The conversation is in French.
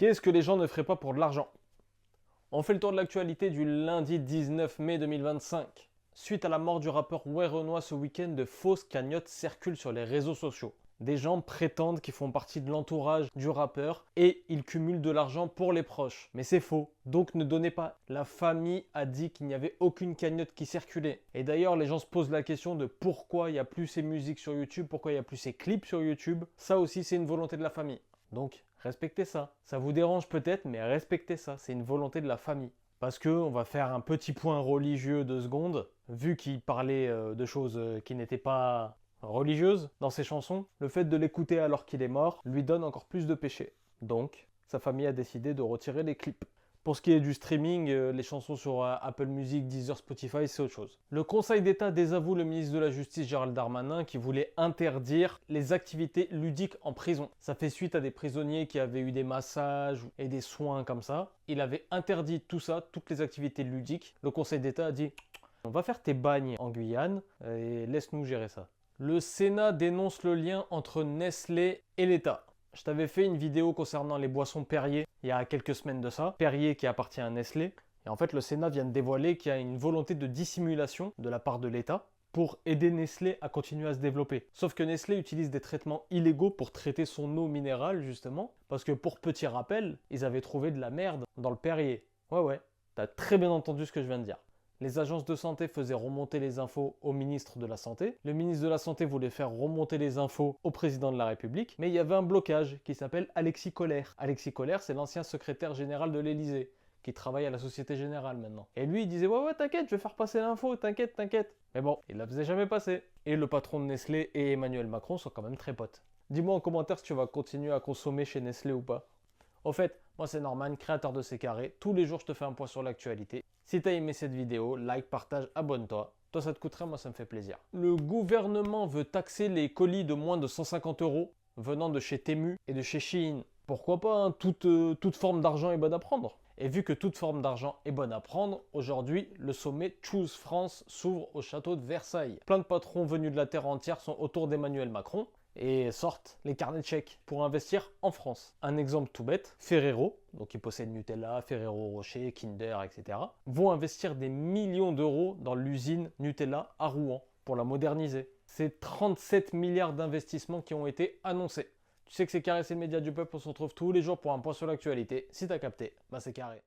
Qu'est-ce que les gens ne feraient pas pour de l'argent? On fait le tour de l'actualité du lundi 19 mai 2025. Suite à la mort du rappeur Werenoi ce week-end, de fausses cagnottes circulent sur les réseaux sociaux. Des gens prétendent qu'ils font partie de l'entourage du rappeur et ils cumulent de l'argent pour les proches. Mais c'est faux, donc ne donnez pas. La famille a dit qu'il n'y avait aucune cagnotte qui circulait. Et d'ailleurs, les gens se posent la question de pourquoi il n'y a plus ces musiques sur YouTube, pourquoi il n'y a plus ces clips sur YouTube. Ça aussi, c'est une volonté de la famille. Donc, respectez ça. Ça vous dérange peut-être, mais respectez ça. C'est une volonté de la famille. Parce que on va faire un petit point religieux 2 secondes. Vu qu'il parlait de choses qui n'étaient pas religieuses dans ses chansons, le fait de l'écouter alors qu'il est mort lui donne encore plus de péché. Donc, sa famille a décidé de retirer les clips. Pour ce qui est du streaming, les chansons sur Apple Music, Deezer, Spotify, c'est autre chose. Le Conseil d'État désavoue le ministre de la Justice Gérald Darmanin qui voulait interdire les activités ludiques en prison. Ça fait suite à des prisonniers qui avaient eu des massages et des soins comme ça. Il avait interdit tout ça, toutes les activités ludiques. Le Conseil d'État a dit « On va faire tes bagnes en Guyane et laisse-nous gérer ça ». Le Sénat dénonce le lien entre Nestlé et l'État. Je t'avais fait une vidéo concernant les boissons Perrier il y a quelques semaines de ça. Perrier qui appartient à Nestlé. Et en fait, le Sénat vient de dévoiler qu'il y a une volonté de dissimulation de la part de l'État pour aider Nestlé à continuer à se développer. Sauf que Nestlé utilise des traitements illégaux pour traiter son eau minérale, justement. Parce que pour petit rappel, ils avaient trouvé de la merde dans le Perrier. Ouais, t'as très bien entendu ce que je viens de dire. Les agences de santé faisaient remonter les infos au ministre de la Santé. Le ministre de la Santé voulait faire remonter les infos au président de la République. Mais il y avait un blocage qui s'appelle Alexis Collère. Alexis Collère, c'est l'ancien secrétaire général de l'Élysée, qui travaille à la Société Générale maintenant. Et lui, il disait « Ouais, t'inquiète, je vais faire passer l'info, t'inquiète. » Mais bon, il la faisait jamais passer. Et le patron de Nestlé et Emmanuel Macron sont quand même très potes. Dis-moi en commentaire si tu vas continuer à consommer chez Nestlé ou pas. Au fait, moi c'est Norman, créateur de C'est Carré. Tous les jours, je te fais un point sur l'actualité. Si t'as aimé cette vidéo, like, partage, abonne-toi. Toi, ça te coûterait, moi, ça me fait plaisir. Le gouvernement veut taxer les colis de moins de 150 € venant de chez Temu et de chez Shein. Pourquoi pas, hein, toute forme d'argent est bonne à prendre. Et vu que toute forme d'argent est bonne à prendre, aujourd'hui, le sommet Choose France s'ouvre au château de Versailles. Plein de patrons venus de la terre entière sont autour d'Emmanuel Macron et sortent les carnets de chèques pour investir en France. Un exemple tout bête, Ferrero, donc qui possède Nutella, Ferrero Rocher, Kinder, etc., vont investir des millions d'euros dans l'usine Nutella à Rouen pour la moderniser. C'est 37 milliards d'investissements qui ont été annoncés. Tu sais que C'est Carré, c'est le média du peuple, on se retrouve tous les jours pour un point sur l'actualité. Si t'as capté, bah c'est carré.